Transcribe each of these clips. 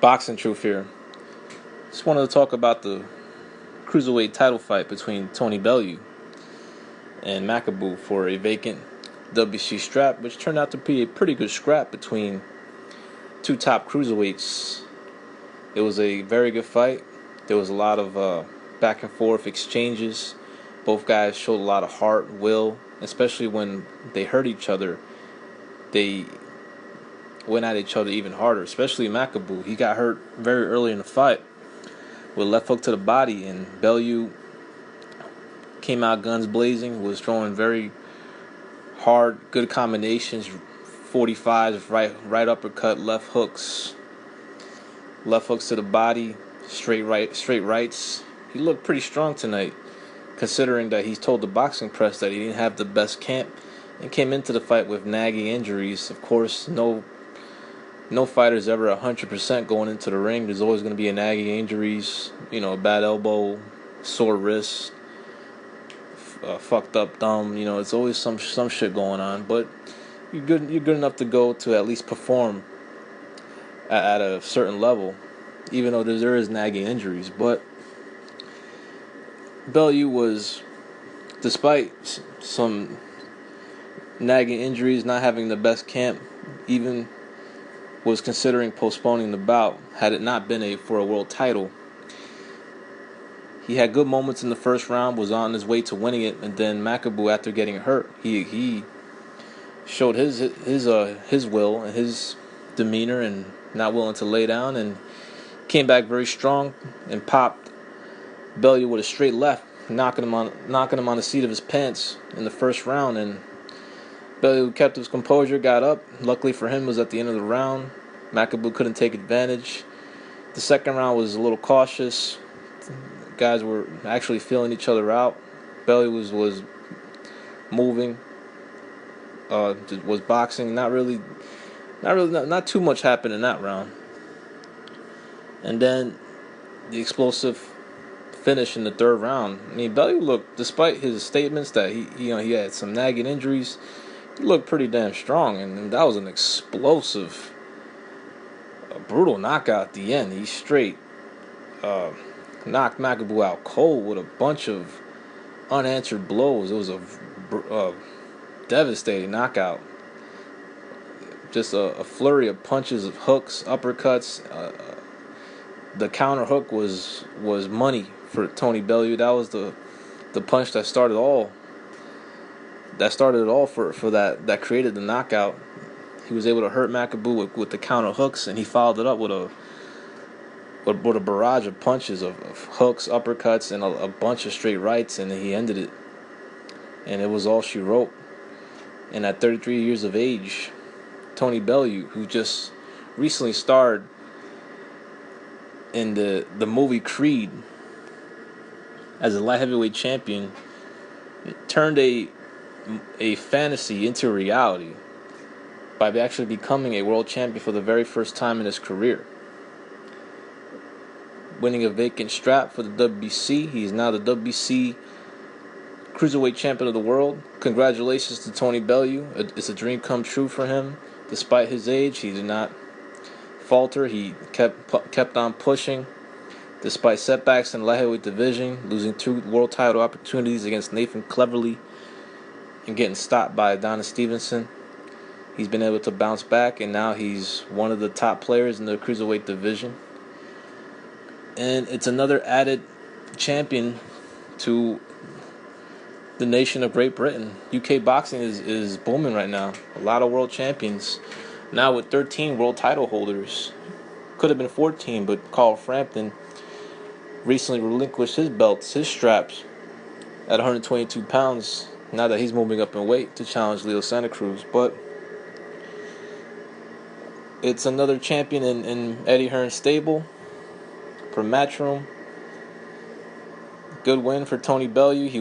Boxing truth here. Just wanted to talk about the cruiserweight title fight between Tony Bellew and Makabu for a vacant WC strap, which turned out to be a pretty good scrap between two top cruiserweights. It was a very good fight. There was a lot of back and forth exchanges. Both guys showed a lot of heart, will, especially when they hurt each other. They went at each other even harder, especially Makabu. He got hurt very early in the fight with a left hook to the body, and Bellew came out guns blazing, was throwing very hard, good combinations, 45s, right uppercut, left hooks to the body, straight rights. He looked pretty strong tonight, considering that he's told the boxing press that he didn't have the best camp and came into the fight with nagging injuries. Of course, no fighter's ever 100% going into the ring. There's always going to be a nagging injuries, a bad elbow, sore wrist, fucked up thumb. It's always some shit going on. But you're good enough to go to at least perform at a certain level, even though there is nagging injuries. But Bellew was, despite some nagging injuries, not having the best camp, even was considering postponing the bout had it not been for a world title. He had good moments in the first round, was on his way to winning it, and then Makabu, after getting hurt, he showed his will and his demeanor and not willing to lay down, and came back very strong and popped Bellew with a straight left, knocking him on the seat of his pants in the first round. And Bellew kept his composure, got up. Luckily for him, it was at the end of the round. Makabu couldn't take advantage. The second round was a little cautious. Guys were actually feeling each other out. Bellew was moving, was boxing. Not too much happened in that round. And then the explosive finish in the third round. I mean, Bellew looked, despite his statements that he had some nagging injuries, he looked pretty damn strong, and that was an explosive, brutal knockout at the end. He straight knocked Makabu out cold with a bunch of unanswered blows. It was a devastating knockout. Just a flurry of punches, of hooks, uppercuts. The counter hook was money for Tony Bellew. That was the punch that started all. That started it all for that created the knockout. He was able to hurt Makabu with the counter hooks, and he followed it up with a barrage of punches of hooks, uppercuts, and a bunch of straight rights, and he ended it. And it was all she wrote. And at 33 years of age, Tony Bellew, who just recently starred in the movie Creed as a light heavyweight champion, turned a fantasy into reality by actually becoming a world champion for the very first time in his career. Winning a vacant strap for the WBC. He is now the WBC Cruiserweight Champion of the world. Congratulations to Tony Bellew. It's a dream come true for him. Despite his age, he did not falter. He kept on pushing. Despite setbacks in the light heavyweight division, losing 2 world title opportunities against Nathan Cleverly and getting stopped by Adonis Stevenson, he's been able to bounce back, and now he's one of the top players in the cruiserweight division. And it's another added champion to the nation of Great Britain. UK boxing is booming right now. A lot of world champions. Now with 13 world title holders. Could have been 14, but Carl Frampton recently relinquished his belts, his straps, at 122 pounds, now that he's moving up in weight to challenge Leo Santa Cruz. But it's another champion in Eddie Hearn's stable from Matchroom. Good win for Tony Bellew. He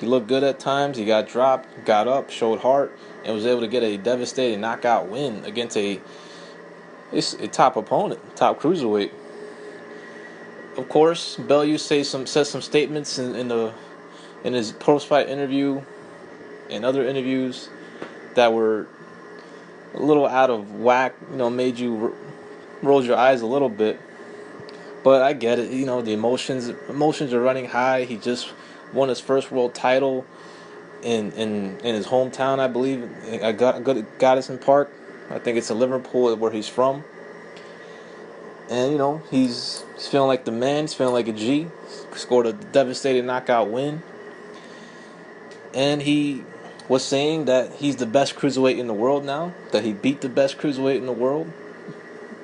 looked good at times. He got dropped, got up, showed heart, and was able to get a devastating knockout win against a top opponent, top cruiserweight. Of course, Bellew said some statements in his post-fight interview and other interviews that were a little out of whack. Made you rolls your eyes a little bit. But I get it. You know, the emotions are running high. He just won his first world title in his hometown, I believe, at Goodison Park. I think it's in Liverpool, where he's from. And, you know, he's feeling like the man. He's feeling like a G. Scored a devastating knockout win. And he was saying that he's the best cruiserweight in the world now. That he beat the best cruiserweight in the world.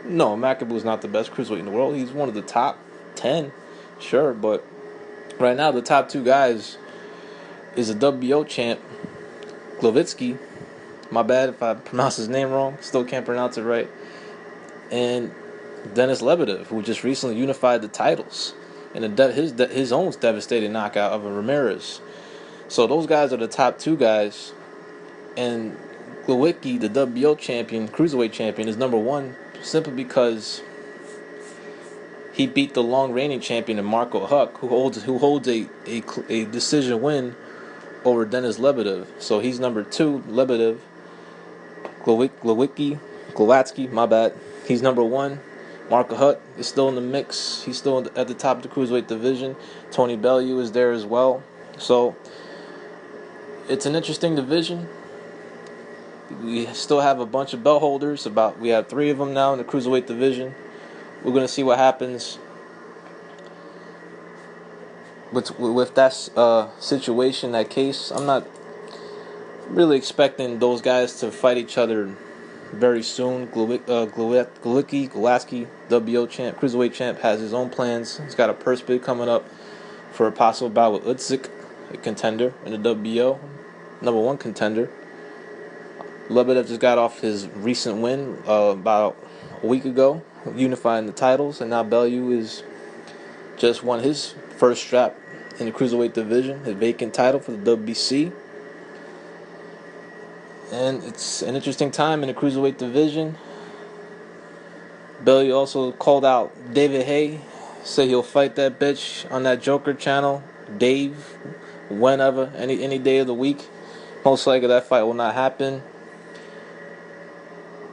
No, Makabu's not the best cruiserweight in the world. He's one of the top 10, sure. But right now, the top two guys is a WBO champ, Glovitsky. My bad if I pronounce his name wrong. Still can't pronounce it right. And Denis Lebedev, who just recently unified the titles in his own devastating knockout of a Ramirez. So those guys are the top two guys. And Glowicki, the WBO champion, cruiserweight champion, is number one simply because he beat the long reigning champion Marco Huck, who holds a decision win over Denis Lebedev. So he's number two. Lebedev, Glowatsky, my bad. He's number one. Marco Huck is still in the mix. He's still at the top of the cruiserweight division. Tony Bellew is there as well. So it's an interesting division. We still have a bunch of belt holders. We have 3 of them now in the cruiserweight division. We're going to see what happens with that situation, that case. I'm not really expecting those guys to fight each other very soon. Glowicki, WBO champ, cruiserweight champ, has his own plans. He's got a purse bid coming up for a possible bout with Usyk, a contender in the WBO, number one contender. Lebedev just got off his recent win about a week ago, unifying the titles, and now Bellew is just won his first strap in the cruiserweight division, his vacant title for the WBC. And it's an interesting time in the cruiserweight division. Bellew also called out David Haye, said he'll fight that bitch on that Joker channel, Dave, whenever, any day of the week. Most likely that fight will not happen.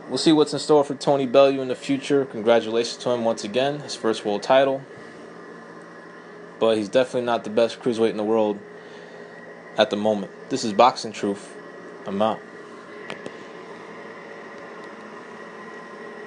We'll see what's in store for Tony Bellew in the future. Congratulations to him once again, his first world title. But he's definitely not the best cruiserweight in the world at the moment. This is Boxing Truth. I'm out.